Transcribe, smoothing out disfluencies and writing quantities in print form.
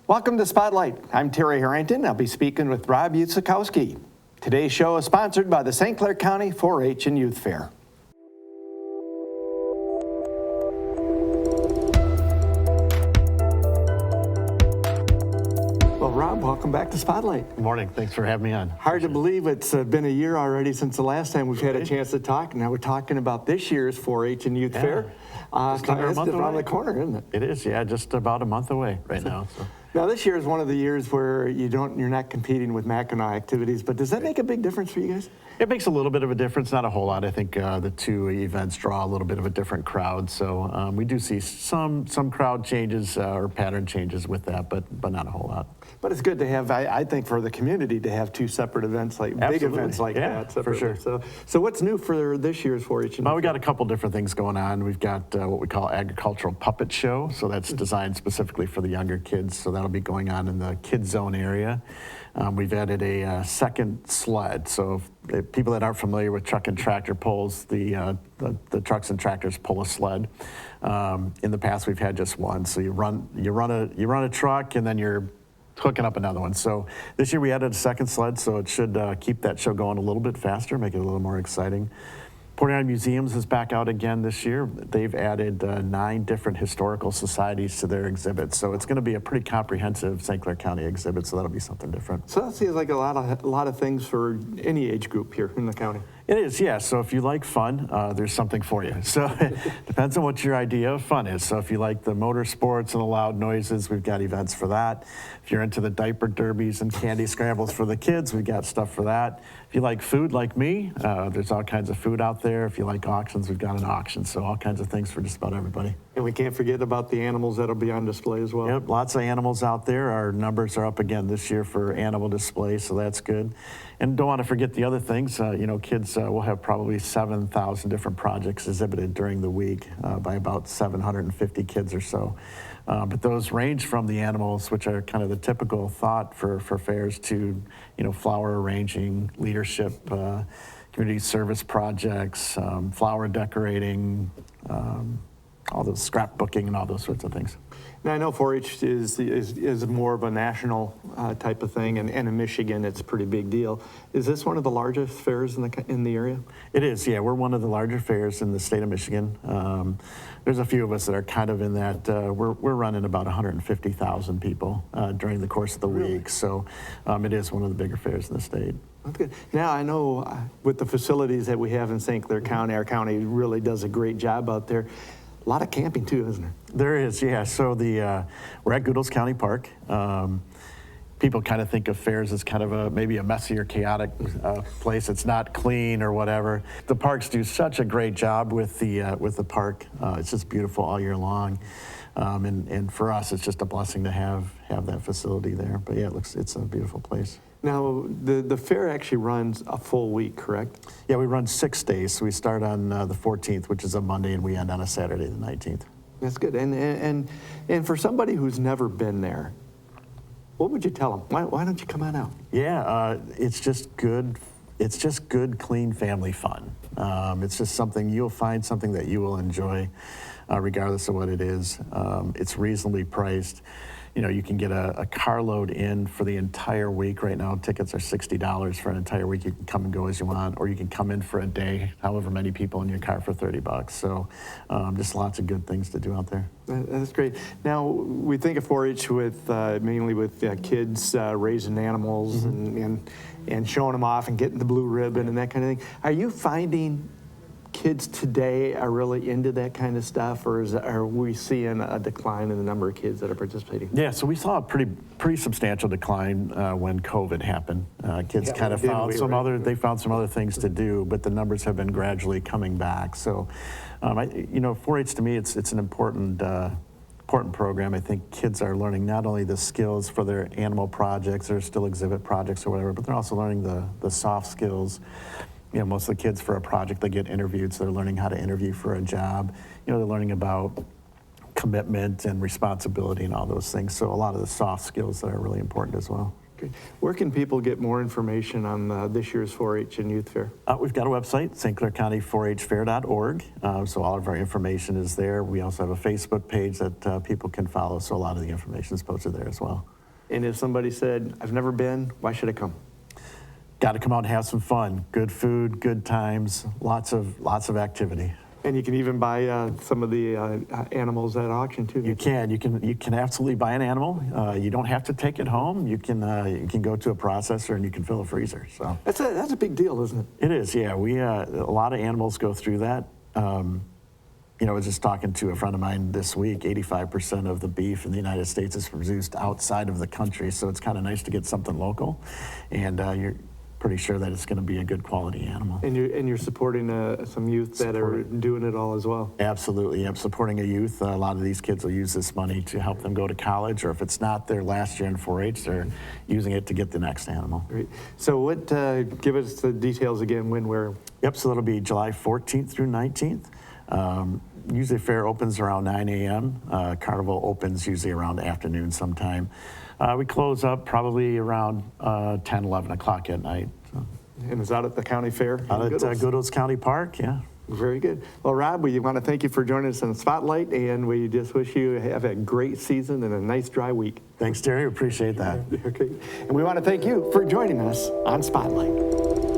Welcome to Spotlight. I'm Terry Harrington. I'll be speaking with Rob Usakowski. Today's show is sponsored by the St. Clair County 4-H and Youth Fair. Well, Rob, welcome back to Spotlight. Good morning. Thanks for having me on. Hard to believe it's been a year already since the last time we've had a chance to talk. Now we're talking about this year's 4-H and Youth Fair. Just under a month around away. the corner, isn't it? It is, yeah, just about a month away right now. So. Now this year is one of the years where you're not competing with Mackinac activities, but does that make a big difference for you guys? It makes a little bit of a difference, not a whole lot. I think the two events draw a little bit of a different crowd, so we do see some crowd changes or pattern changes with that, but not a whole lot. But it's good to have, I think, for the community to have two separate events, like big events like that. For sure. So what's new for this year's 4-H? Well, we got a couple different things going on. We've got what we call agricultural puppet show, so that's designed specifically for the younger kids. So that'll be going on in the kids zone area. We've added a second sled. So if people that aren't familiar with truck and tractor pulls, the trucks and tractors pull a sled. In the past, we've had just one. So you run a truck, and then you're hooking up another one. So this year we added a second sled, so it should keep that show going a little bit faster, make it a little more exciting. Port Island Museums is back out again this year. They've added 9 different historical societies to their exhibits, so it's going to be a pretty comprehensive St. Clair County exhibit, so that'll be something different. So that seems like a lot of things for any age group here in the county. It is, yeah. So if you like fun, there's something for you. So it depends on what your idea of fun is. So if you like the motorsports and the loud noises, we've got events for that. If you're into the diaper derbies and candy scrambles for the kids, we've got stuff for that. If you like food like me, there's all kinds of food out there. If you like auctions, we've got an auction. So all kinds of things for just about everybody. And we can't forget about the animals that'll be on display as well. Yep, lots of animals out there. Our numbers are up again this year for animal display, so that's good. And don't want to forget the other things. Kids will have probably 7,000 different projects exhibited during the week by about 750 kids or so. But those range from the animals, which are kind of the typical thought for fairs, to flower arranging, leadership, community service projects, flower decorating, all those scrapbooking and all those sorts of things. Now I know 4-H is more of a national type of thing, and in Michigan it's a pretty big deal. Is this one of the largest fairs in the area? It is, yeah. We're one of the larger fairs in the state of Michigan. There's a few of us that are kind of in that. We're running about 150,000 people during the course of the week, so it is one of the bigger fairs in the state. That's good. Now I know with the facilities that we have in St. Clair County, our county really does a great job out there. A lot of camping too, isn't there? There is, yeah. So we're at Goodells County Park. People kind of think of fairs as kind of maybe a messy or chaotic place. It's not clean or whatever. The parks do such a great job with the park. It's just beautiful all year long. And for us, it's just a blessing to have that facility there. But yeah, it's a beautiful place. Now, the fair actually runs a full week, correct? Yeah, we run 6 days. So we start on the 14th, which is a Monday, and we end on a Saturday, the 19th. That's good. And for somebody who's never been there, what would you tell them? Why don't you come on out? Yeah, it's just good. It's just good, clean family fun. It's just you'll find something that you will enjoy, regardless of what it is. It's reasonably priced. You can get a carload in for the entire week. Right now, tickets are $60 for an entire week. You can come and go as you want, or you can come in for a day, however many people in your car, for $30. So just lots of good things to do out there. That's great. Now, we think of 4-H mainly with kids raising animals and showing them off and getting the blue ribbon and that kind of thing. Are you finding kids today are really into that kind of stuff, or are we seeing a decline in the number of kids that are participating? Yeah, so we saw a pretty substantial decline when COVID happened. Kids kind of found they found some other things to do, but the numbers have been gradually coming back. So, 4-H to me, it's an important program. I think kids are learning not only the skills for their animal projects or still exhibit projects or whatever, but they're also learning the soft skills. Most of the kids for a project, they get interviewed, so they're learning how to interview for a job. They're learning about commitment and responsibility and all those things. So a lot of the soft skills that are really important as well. Okay. Where can people get more information on this year's 4-H and Youth Fair? We've got a website, stclaircounty4hfair.org. So all of our information is there. We also have a Facebook page that people can follow, so a lot of the information is posted there as well. And if somebody said, I've never been, why should I come? Got to come out and have some fun. Good food, good times, lots of activity. And you can even buy some of the animals at auction too. You can absolutely buy an animal. You don't have to take it home. You can go to a processor and you can fill a freezer. So That's a big deal, isn't it? it is, yeah. We a lot of animals go through that. I was just talking to a friend of mine this week. 85% of the beef in the United States is produced outside of the country, so it's kind of nice to get something local, and you're pretty sure that it's going to be a good quality animal. And you're supporting some youth that are doing it all as well. Absolutely, I'm supporting a youth. A lot of these kids will use this money to help them go to college, or if it's not their last year in 4-H, they're using it to get the next animal. Great. So give us the details again, when, where? Yep, so that'll be July 14th through 19th. Usually fair opens around 9 a.m. Carnival opens usually around afternoon sometime. We close up probably around 10, 11 o'clock at night. So. And it's out at the county fair? Out at Goodells County Park, yeah. Very good. Well, Rob, we want to thank you for joining us in the Spotlight, and we just wish you have a great season and a nice dry week. Thanks, Terry. Appreciate that. Okay. And we want to thank you for joining us on Spotlight.